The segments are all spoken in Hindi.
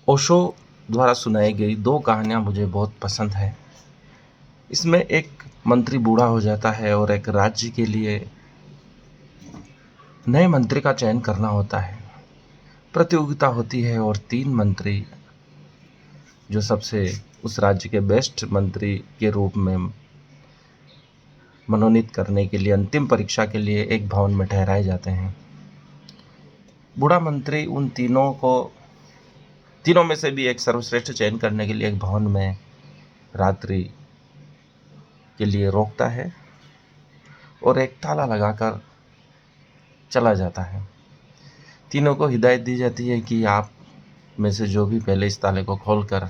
ओशो द्वारा सुनाई गई 2 कहानियाँ मुझे बहुत पसंद है। इसमें एक मंत्री बूढ़ा हो जाता है और एक राज्य के लिए नए मंत्री का चयन करना होता है। प्रतियोगिता होती है और 3 मंत्री जो सबसे उस राज्य के बेस्ट मंत्री के रूप में मनोनीत करने के लिए अंतिम परीक्षा के लिए एक भवन में ठहराए जाते हैं। बूढ़ा मंत्री उन तीनों में से भी एक सर्वश्रेष्ठ चयन करने के लिए एक भवन में रात्रि के लिए रोकता है और एक ताला लगाकर चला जाता है। तीनों को हिदायत दी जाती है कि आप में से जो भी पहले इस ताले को खोलकर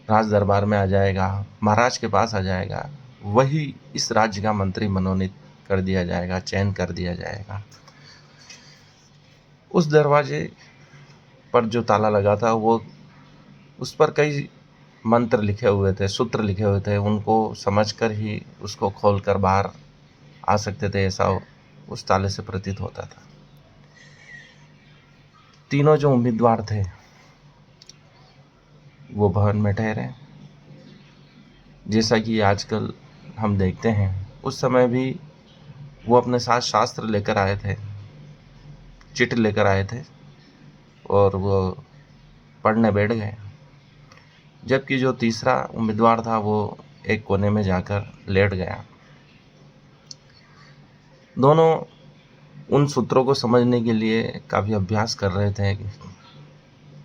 राज दरबार में आ जाएगा, महाराज के पास आ जाएगा, वही इस राज्य का मंत्री मनोनीत कर दिया जाएगा, चयन कर दिया जाएगा। उस दरवाजे पर जो ताला लगा था वो उस पर कई मंत्र लिखे हुए थे, सूत्र लिखे हुए थे। उनको समझकर ही उसको खोलकर बाहर आ सकते थे, ऐसा उस ताले से प्रतीत होता था। तीनों जो उम्मीदवार थे वो भवन में ठहरे। जैसा कि आजकल हम देखते हैं, उस समय भी वो अपने साथ शास्त्र लेकर आए थे, चिट लेकर आए थे और वो पढ़ने बैठ गए। जबकि जो तीसरा उम्मीदवार था वो एक कोने में जाकर लेट गया। दोनों उन सूत्रों को समझने के लिए काफ़ी अभ्यास कर रहे थे,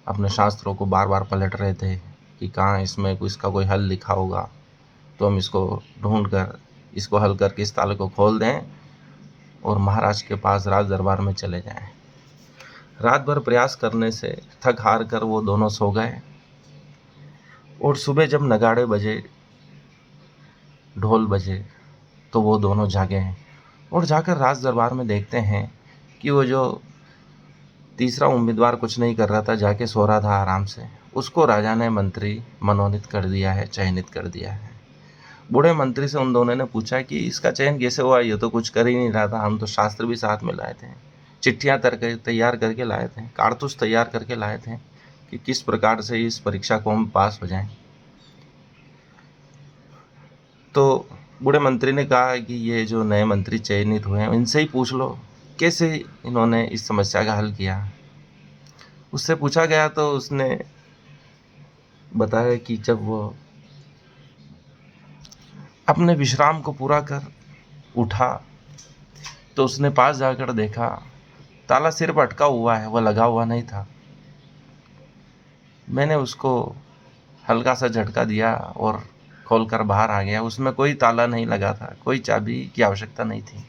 अपने शास्त्रों को बार बार पलट रहे थे कि कहाँ इसमें इसका कोई हल लिखा होगा तो हम इसको ढूंढ कर इसको हल करके इस ताले को खोल दें और महाराज के पास राज दरबार में चले जाएं। रात भर प्रयास करने से थक हार कर वो दोनों सो गए और सुबह जब नगाड़े बजे, ढोल बजे तो वो दोनों जागे हैं और जाकर राज दरबार में देखते हैं कि वो जो तीसरा उम्मीदवार कुछ नहीं कर रहा था, जाके सो रहा था आराम से, उसको राजा ने मंत्री मनोनीत कर दिया है, चयनित कर दिया है। बूढ़े मंत्री से उन दोनों ने पूछा कि इसका चयन कैसे हुआ, ये तो कुछ कर ही नहीं रहा था, हम तो शास्त्र भी साथ में लाए थे, चिट्ठियाँ तैयार करके लाए थे, कारतूस तैयार करके लाए थे कि किस प्रकार से इस परीक्षा को हम पास हो जाएं। तो बूढ़े मंत्री ने कहा कि ये जो नए मंत्री चयनित हुए हैं इनसे ही पूछ लो कैसे इन्होंने इस समस्या का हल किया। उससे पूछा गया तो उसने बताया कि जब वो अपने विश्राम को पूरा कर उठा तो उसने पास जाकर देखा ताला सिर्फ अटका हुआ है, वह लगा हुआ नहीं था। मैंने उसको हल्का सा झटका दिया और खोलकर बाहर आ गया। उसमें कोई ताला नहीं लगा था, कोई चाबी की आवश्यकता नहीं थी।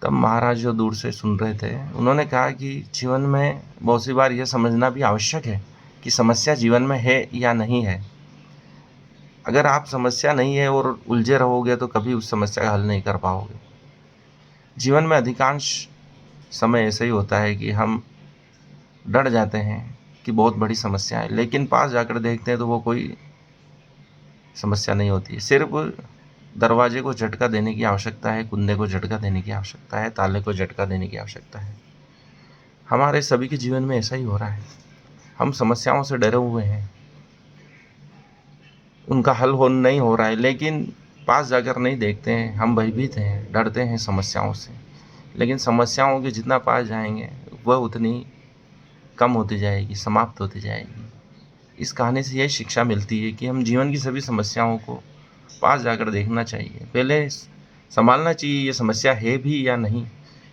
तब महाराज जो दूर से सुन रहे थे उन्होंने कहा कि जीवन में बहुत सी बार यह समझना भी आवश्यक है कि समस्या जीवन में है या नहीं है। अगर आप समस्या नहीं है और उलझे रहोगे तो कभी उस समस्या का हल नहीं कर पाओगे। जीवन में अधिकांश समय ऐसा ही होता है कि हम डर जाते हैं कि बहुत बड़ी समस्या है, लेकिन पास जाकर देखते हैं तो वो कोई समस्या नहीं होती है। सिर्फ दरवाजे को झटका देने की आवश्यकता है, कुंदे को झटका देने की आवश्यकता है, ताले को झटका देने की आवश्यकता है। हमारे सभी के जीवन में ऐसा ही हो रहा है। हम समस्याओं से डरे हुए हैं, उनका हल नहीं हो रहा है, लेकिन पास जाकर नहीं देखते हैं। हम भयभीत हैं, डरते हैं समस्याओं से, लेकिन समस्याओं के जितना पास जाएंगे वह उतनी कम होती जाएगी, समाप्त होती जाएगी। इस कहानी से यही शिक्षा मिलती है कि हम जीवन की सभी समस्याओं को पास जाकर देखना चाहिए, पहले संभालना चाहिए ये समस्या है भी या नहीं।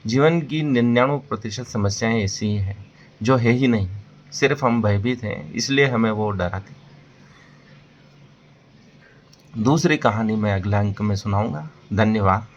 जीवन की 99% समस्याएं ऐसी ही हैं जो है ही नहीं, सिर्फ हम भयभीत हैं इसलिए हमें वो डराती। दूसरी कहानी मैं अगले अंक में सुनाऊंगा। धन्यवाद।